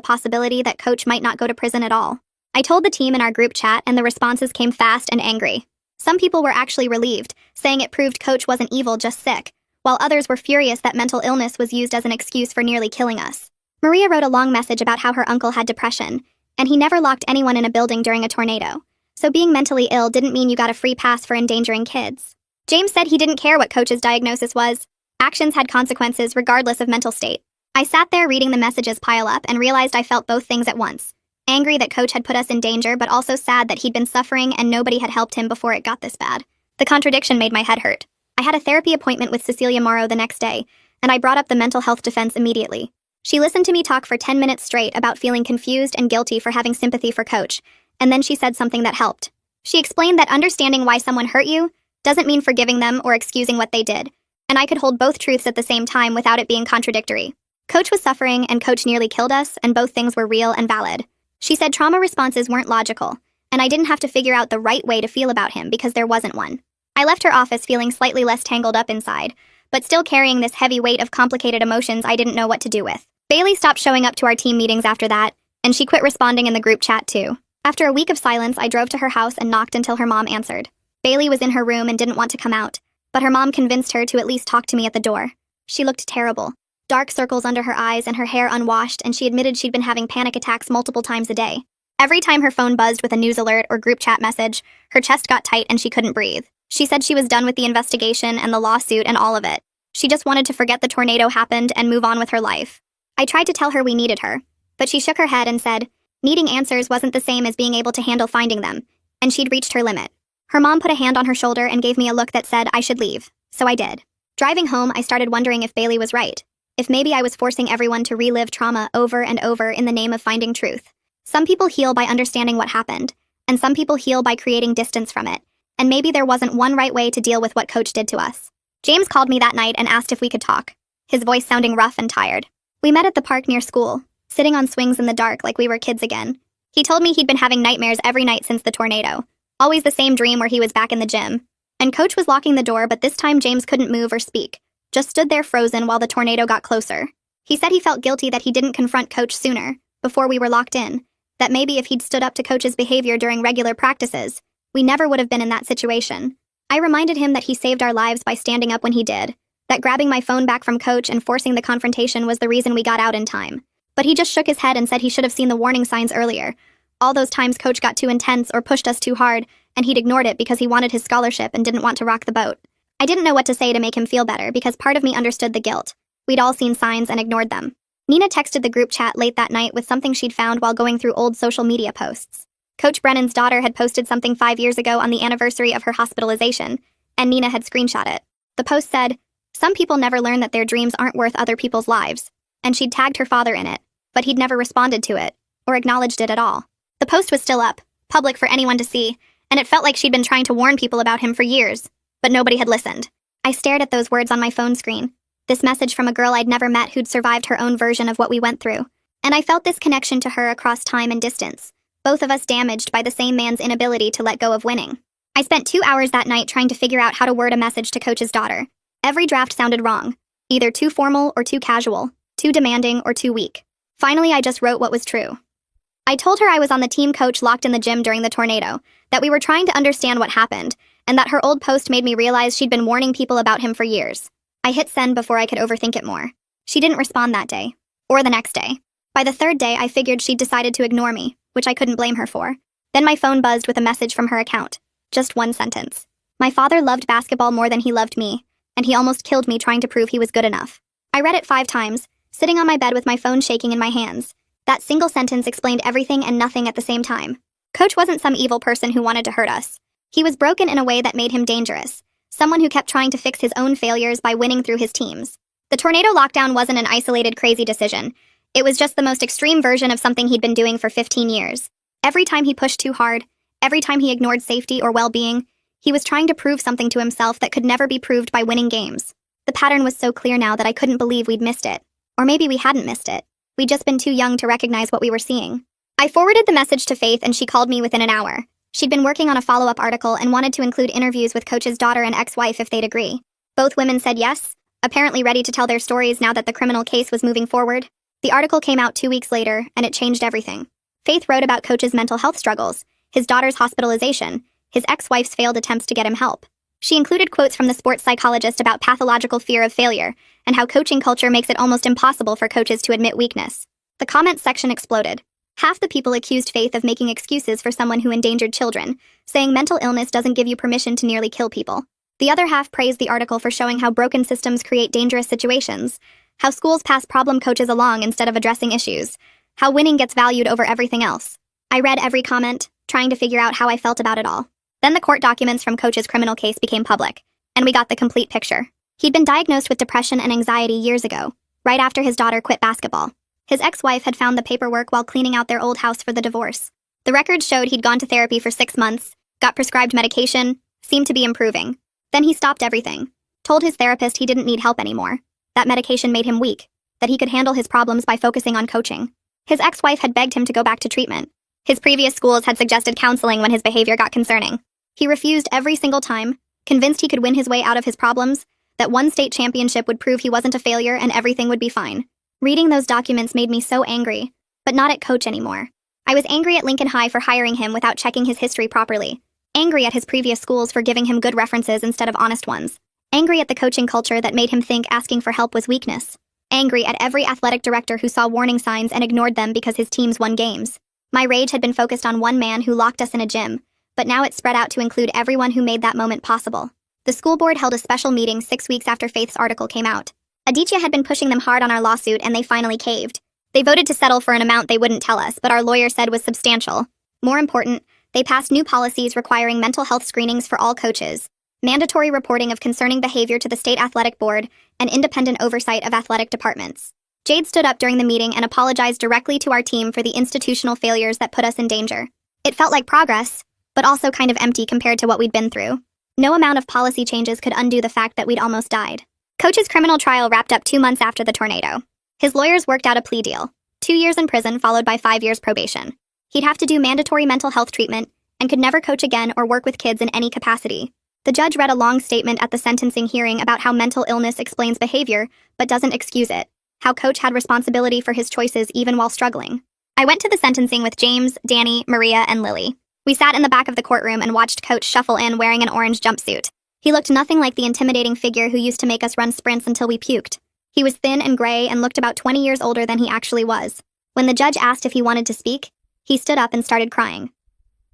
possibility that Coach might not go to prison at all. I told the team in our group chat, and the responses came fast and angry. Some people were actually relieved, saying it proved Coach wasn't evil, just sick, while others were furious that mental illness was used as an excuse for nearly killing us. Maria wrote a long message about how her uncle had depression, And he never locked anyone in a building during a tornado. So being mentally ill didn't mean you got a free pass for endangering kids. James said he didn't care what Coach's diagnosis was. Actions had consequences regardless of mental state. I sat there reading the messages pile up and realized I felt both things at once. Angry that Coach had put us in danger, but also sad that he'd been suffering and nobody had helped him before it got this bad. The contradiction made my head hurt. I had a therapy appointment with Cecilia Morrow the next day, and I brought up the mental health defense immediately. She listened to me talk for 10 minutes straight about feeling confused and guilty for having sympathy for Coach, and then she said something that helped. She explained that understanding why someone hurt you doesn't mean forgiving them or excusing what they did, and I could hold both truths at the same time without it being contradictory. Coach was suffering, and Coach nearly killed us, and both things were real and valid. She said trauma responses weren't logical, and I didn't have to figure out the right way to feel about him because there wasn't one. I left her office feeling slightly less tangled up inside, but still carrying this heavy weight of complicated emotions I didn't know what to do with. Bailey stopped showing up to our team meetings after that, and she quit responding in the group chat too. After a week of silence, I drove to her house and knocked until her mom answered. Bailey was in her room and didn't want to come out, but her mom convinced her to at least talk to me at the door. She looked terrible. Dark circles under her eyes and her hair unwashed, and she admitted she'd been having panic attacks multiple times a day. Every time her phone buzzed with a news alert or group chat message, her chest got tight and she couldn't breathe. She said she was done with the investigation and the lawsuit and all of it. She just wanted to forget the tornado happened and move on with her life. I tried to tell her we needed her, but she shook her head and said needing answers wasn't the same as being able to handle finding them, and she'd reached her limit. Her mom put a hand on her shoulder and gave me a look that said I should leave, so I did. Driving home, I started wondering if Bailey was right. If maybe I was forcing everyone to relive trauma over and over in the name of finding truth. Some people heal by understanding what happened, and some people heal by creating distance from it, and maybe there wasn't one right way to deal with what Coach did to us. James called me that night and asked if we could talk, his voice sounding rough and tired. We met at the park near school, sitting on swings in the dark like we were kids again. He told me he'd been having nightmares every night since the tornado, always the same dream where he was back in the gym. And Coach was locking the door, but this time James couldn't move or speak. Just stood there frozen while the tornado got closer. He said he felt guilty that he didn't confront Coach sooner, before we were locked in, that maybe if he'd stood up to Coach's behavior during regular practices, we never would have been in that situation. I reminded him that he saved our lives by standing up when he did, that grabbing my phone back from Coach and forcing the confrontation was the reason we got out in time. But he just shook his head and said he should have seen the warning signs earlier. All those times Coach got too intense or pushed us too hard, and he'd ignored it because he wanted his scholarship and didn't want to rock the boat. I didn't know what to say to make him feel better because part of me understood the guilt. We'd all seen signs and ignored them. Nina texted the group chat late that night with something she'd found while going through old social media posts. Coach Brennan's daughter had posted something 5 years ago on the anniversary of her hospitalization, and Nina had screenshot it. The post said, "Some people never learn that their dreams aren't worth other people's lives," and she'd tagged her father in it, but he'd never responded to it, or acknowledged it at all. The post was still up, public for anyone to see, and it felt like she'd been trying to warn people about him for years, but nobody had listened. I stared at those words on my phone screen, this message from a girl I'd never met who'd survived her own version of what we went through, and I felt this connection to her across time and distance, both of us damaged by the same man's inability to let go of winning. I spent 2 hours that night trying to figure out how to word a message to Coach's daughter. Every draft sounded wrong, either too formal or too casual, too demanding or too weak. Finally, I just wrote what was true. I told her I was on the team Coach locked in the gym during the tornado, that we were trying to understand what happened, and that her old post made me realize she'd been warning people about him for years. I hit send before I could overthink it more. She didn't respond that day, or the next day. By the third day, I figured she'd decided to ignore me, which I couldn't blame her for. Then my phone buzzed with a message from her account. Just one sentence. My father loved basketball more than he loved me, and he almost killed me trying to prove he was good enough. I read it 5 times, sitting on my bed with my phone shaking in my hands. That single sentence explained everything and nothing at the same time. Coach wasn't some evil person who wanted to hurt us. He was broken in a way that made him dangerous, someone who kept trying to fix his own failures by winning through his teams. The tornado lockdown wasn't an isolated, crazy decision. It was just the most extreme version of something he'd been doing for 15 years. Every time he pushed too hard, every time he ignored safety or well-being, he was trying to prove something to himself that could never be proved by winning games. The pattern was so clear now that I couldn't believe we'd missed it. Or maybe we hadn't missed it. We'd just been too young to recognize what we were seeing. I forwarded the message to Faith and she called me within an hour. She'd been working on a follow-up article and wanted to include interviews with Coach's daughter and ex-wife if they'd agree. Both women said yes, apparently ready to tell their stories now that the criminal case was moving forward. The article came out 2 weeks later, and it changed everything. Faith wrote about Coach's mental health struggles, his daughter's hospitalization, his ex-wife's failed attempts to get him help. She included quotes from the sports psychologist about pathological fear of failure and how coaching culture makes it almost impossible for coaches to admit weakness. The comments section exploded. Half the people accused Faith of making excuses for someone who endangered children, saying mental illness doesn't give you permission to nearly kill people. The other half praised the article for showing how broken systems create dangerous situations, how schools pass problem coaches along instead of addressing issues, how winning gets valued over everything else. I read every comment, trying to figure out how I felt about it all. Then the court documents from Coach's criminal case became public, and we got the complete picture. He'd been diagnosed with depression and anxiety years ago, right after his daughter quit basketball. His ex-wife had found the paperwork while cleaning out their old house for the divorce. The records showed he'd gone to therapy for 6 months, got prescribed medication, seemed to be improving. Then he stopped everything, told his therapist he didn't need help anymore, that medication made him weak, that he could handle his problems by focusing on coaching. His ex-wife had begged him to go back to treatment. His previous schools had suggested counseling when his behavior got concerning. He refused every single time, convinced he could win his way out of his problems, that one state championship would prove he wasn't a failure and everything would be fine. Reading those documents made me so angry, but not at Coach anymore. I was angry at Lincoln High for hiring him without checking his history properly. Angry at his previous schools for giving him good references instead of honest ones. Angry at the coaching culture that made him think asking for help was weakness. Angry at every athletic director who saw warning signs and ignored them because his teams won games. My rage had been focused on one man who locked us in a gym, but now it spread out to include everyone who made that moment possible. The school board held a special meeting 6 weeks after Faith's article came out. Aditya had been pushing them hard on our lawsuit and they finally caved. They voted to settle for an amount they wouldn't tell us, but our lawyer said was substantial. More important, they passed new policies requiring mental health screenings for all coaches, mandatory reporting of concerning behavior to the state athletic board, and independent oversight of athletic departments. Jade stood up during the meeting and apologized directly to our team for the institutional failures that put us in danger. It felt like progress, but also kind of empty compared to what we'd been through. No amount of policy changes could undo the fact that we'd almost died. Coach's criminal trial wrapped up 2 months after the tornado. His lawyers worked out a plea deal, 2 years in prison followed by 5 years probation. He'd have to do mandatory mental health treatment and could never coach again or work with kids in any capacity. The judge read a long statement at the sentencing hearing about how mental illness explains behavior but doesn't excuse it, how Coach had responsibility for his choices even while struggling. I went to the sentencing with James, Danny, Maria, and Lily. We sat in the back of the courtroom and watched Coach shuffle in wearing an orange jumpsuit. He looked nothing like the intimidating figure who used to make us run sprints until we puked. He was thin and gray and looked about 20 years older than he actually was. When the judge asked if he wanted to speak, he stood up and started crying.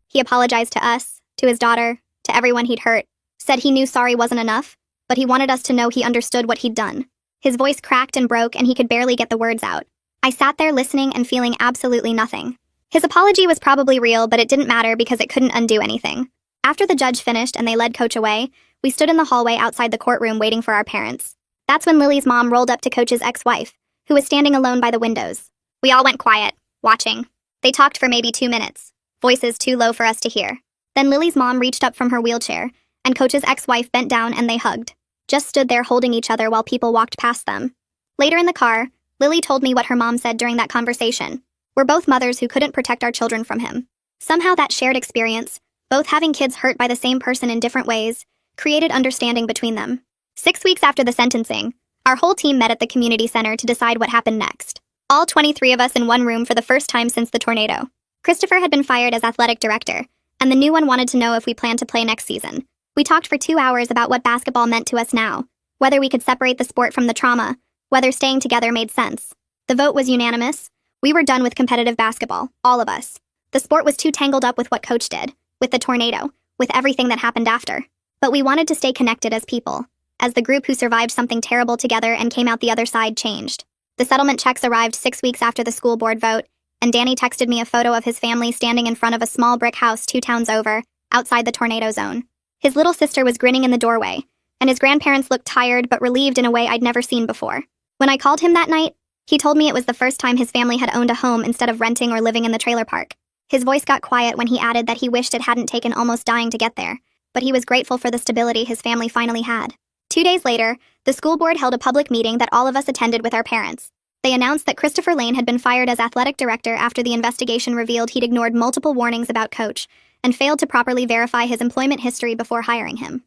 He apologized to us, to his daughter, to everyone he'd hurt, said he knew sorry wasn't enough, but he wanted us to know he understood what he'd done. His voice cracked and broke and he could barely get the words out. I sat there listening and feeling absolutely nothing. His apology was probably real, but it didn't matter because it couldn't undo anything. After the judge finished and they led Coach away, we stood in the hallway outside the courtroom waiting for our parents. That's when Lily's mom rolled up to Coach's ex-wife, who was standing alone by the windows. We all went quiet, watching. They talked for maybe 2 minutes, voices too low for us to hear. Then Lily's mom reached up from her wheelchair, and Coach's ex-wife bent down and they hugged, just stood there holding each other while people walked past them. Later in the car, Lily told me what her mom said during that conversation. We're both mothers who couldn't protect our children from him. Somehow that shared experience, both having kids hurt by the same person in different ways, created understanding between them. 6 weeks after the sentencing, our whole team met at the community center to decide what happened next. All 23 of us in one room for the first time since the tornado. Christopher had been fired as athletic director, and the new one wanted to know if we planned to play next season. We talked for 2 hours about what basketball meant to us now, whether we could separate the sport from the trauma, whether staying together made sense. The vote was unanimous. We were done with competitive basketball, all of us. The sport was too tangled up with what Coach did, with the tornado, with everything that happened after. But we wanted to stay connected as people, as the group who survived something terrible together and came out the other side changed. The settlement checks arrived 6 weeks after the school board vote, and Danny texted me a photo of his family standing in front of a small brick house 2 towns over, outside the tornado zone. His little sister was grinning in the doorway, and his grandparents looked tired but relieved in a way I'd never seen before. When I called him that night, he told me it was the first time his family had owned a home instead of renting or living in the trailer park. His voice got quiet when he added that he wished it hadn't taken almost dying to get there, but he was grateful for the stability his family finally had. 2 days later, the school board held a public meeting that all of us attended with our parents. They announced that Christopher Lane had been fired as athletic director after the investigation revealed he'd ignored multiple warnings about Coach and failed to properly verify his employment history before hiring him.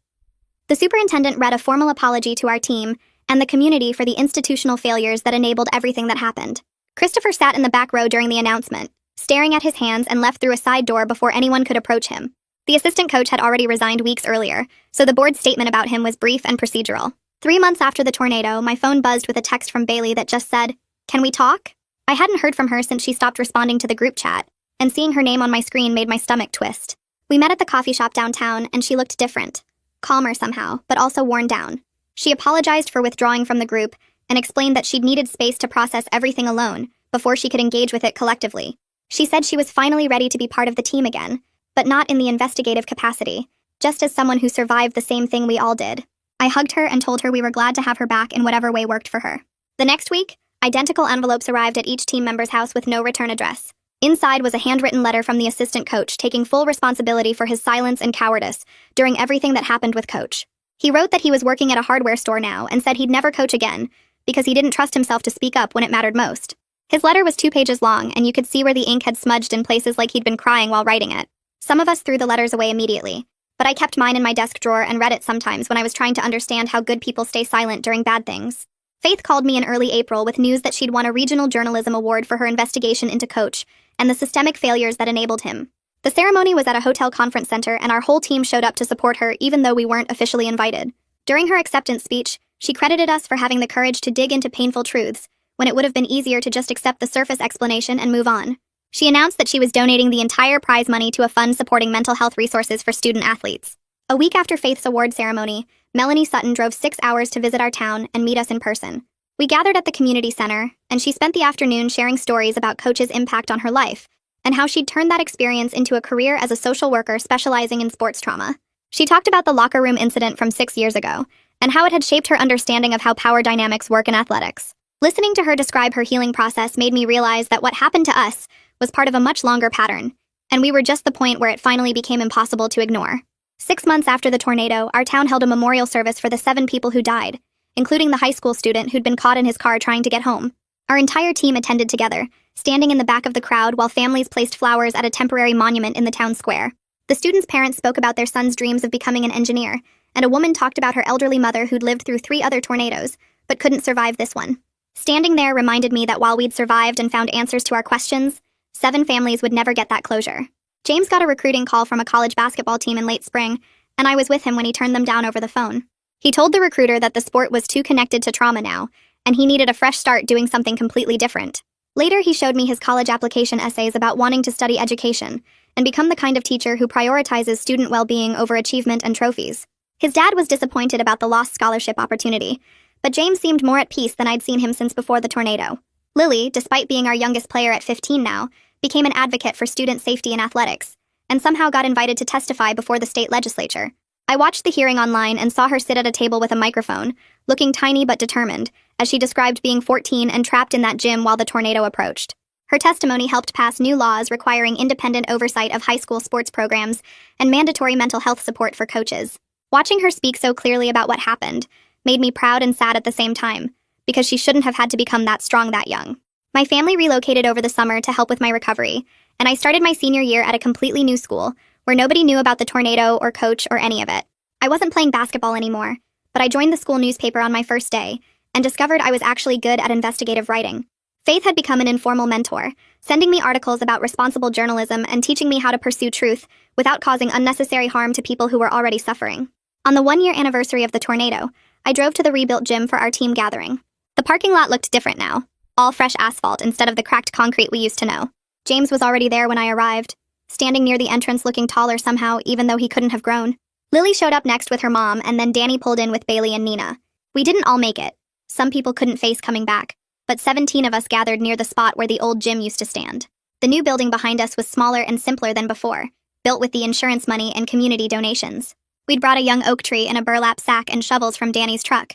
The superintendent read a formal apology to our team and the community for the institutional failures that enabled everything that happened. Christopher sat in the back row during the announcement, staring at his hands and left through a side door before anyone could approach him. The assistant coach had already resigned weeks earlier, so the board's statement about him was brief and procedural. 3 months after the tornado, my phone buzzed with a text from Bailey that just said, "Can we talk?" I hadn't heard from her since she stopped responding to the group chat, and seeing her name on my screen made my stomach twist. We met at the coffee shop downtown, and she looked different. Calmer somehow, but also worn down. She apologized for withdrawing from the group and explained that she'd needed space to process everything alone before she could engage with it collectively. She said she was finally ready to be part of the team again, but not in the investigative capacity, just as someone who survived the same thing we all did. I hugged her and told her we were glad to have her back in whatever way worked for her. The next week, identical envelopes arrived at each team member's house with no return address. Inside was a handwritten letter from the assistant coach taking full responsibility for his silence and cowardice during everything that happened with Coach. He wrote that he was working at a hardware store now and said he'd never coach again because he didn't trust himself to speak up when it mattered most. His letter was 2 pages long, and you could see where the ink had smudged in places like he'd been crying while writing it. Some of us threw the letters away immediately, but I kept mine in my desk drawer and read it sometimes when I was trying to understand how good people stay silent during bad things. Faith called me in early April with news that she'd won a regional journalism award for her investigation into Coach and the systemic failures that enabled him. The ceremony was at a hotel conference center, and our whole team showed up to support her even though we weren't officially invited. During her acceptance speech, she credited us for having the courage to dig into painful truths, when it would have been easier to just accept the surface explanation and move on. She announced that she was donating the entire prize money to a fund supporting mental health resources for student athletes. A week after Faith's award ceremony, Melanie Sutton drove 6 hours to visit our town and meet us in person. We gathered at the community center, and she spent the afternoon sharing stories about Coach's impact on her life and how she'd turned that experience into a career as a social worker specializing in sports trauma. She talked about the locker room incident from 6 years ago and how it had shaped her understanding of how power dynamics work in athletics. Listening to her describe her healing process made me realize that what happened to us was part of a much longer pattern, and we were just the point where it finally became impossible to ignore. 6 months after the tornado, our town held a memorial service for the 7 people who died, including the high school student who'd been caught in his car trying to get home. Our entire team attended together, standing in the back of the crowd while families placed flowers at a temporary monument in the town square. The students' parents spoke about their son's dreams of becoming an engineer, and a woman talked about her elderly mother who'd lived through 3 other tornadoes, but couldn't survive this one. Standing there reminded me that while we'd survived and found answers to our questions, 7 families would never get that closure. James got a recruiting call from a college basketball team in late spring, and I was with him when he turned them down over the phone. He told the recruiter that the sport was too connected to trauma now, and he needed a fresh start doing something completely different. Later, he showed me his college application essays about wanting to study education and become the kind of teacher who prioritizes student well-being over achievement and trophies. His dad was disappointed about the lost scholarship opportunity, but James seemed more at peace than I'd seen him since before the tornado. Lily, despite being our youngest player at 15 now, became an advocate for student safety in athletics, and somehow got invited to testify before the state legislature. I watched the hearing online and saw her sit at a table with a microphone, looking tiny but determined, as she described being 14 and trapped in that gym while the tornado approached. Her testimony helped pass new laws requiring independent oversight of high school sports programs and mandatory mental health support for coaches. Watching her speak so clearly about what happened made me proud and sad at the same time, because she shouldn't have had to become that strong that young. My family relocated over the summer to help with my recovery, and I started my senior year at a completely new school, where nobody knew about the tornado or Coach or any of it. I wasn't playing basketball anymore, but I joined the school newspaper on my first day, and discovered I was actually good at investigative writing. Faith had become an informal mentor, sending me articles about responsible journalism and teaching me how to pursue truth without causing unnecessary harm to people who were already suffering. On the 1-year anniversary of the tornado, I drove to the rebuilt gym for our team gathering. The parking lot looked different now, all fresh asphalt instead of the cracked concrete we used to know. James was already there when I arrived, standing near the entrance looking taller somehow even though he couldn't have grown. Lily showed up next with her mom, and then Danny pulled in with Bailey and Nina. We didn't all make it. Some people couldn't face coming back, but 17 of us gathered near the spot where the old gym used to stand. The new building behind us was smaller and simpler than before, built with the insurance money and community donations. We'd brought a young oak tree in a burlap sack and shovels from Danny's truck.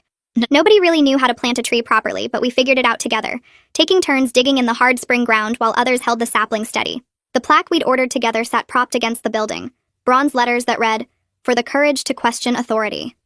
Nobody really knew how to plant a tree properly, but we figured it out together, taking turns digging in the hard spring ground while others held the sapling steady. The plaque we'd ordered together sat propped against the building, bronze letters that read, "For the courage to question authority,"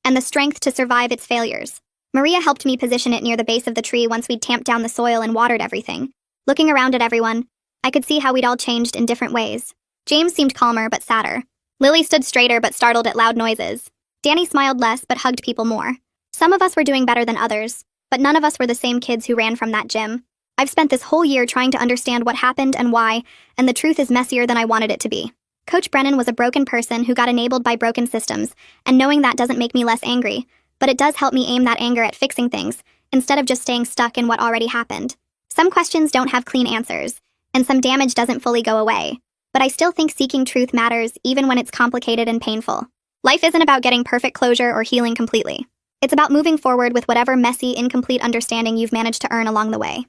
and the strength to survive its failures. Maria helped me position it near the base of the tree once we'd tamped down the soil and watered everything. Looking around at everyone, I could see how we'd all changed in different ways. James seemed calmer but sadder. Lily stood straighter but startled at loud noises. Danny smiled less but hugged people more. Some of us were doing better than others, but none of us were the same kids who ran from that gym. I've spent this whole year trying to understand what happened and why, and the truth is messier than I wanted it to be. Coach Brennan was a broken person who got enabled by broken systems, and knowing that doesn't make me less angry, but it does help me aim that anger at fixing things, instead of just staying stuck in what already happened. Some questions don't have clean answers, and some damage doesn't fully go away. But I still think seeking truth matters even when it's complicated and painful. Life isn't about getting perfect closure or healing completely. It's about moving forward with whatever messy, incomplete understanding you've managed to earn along the way.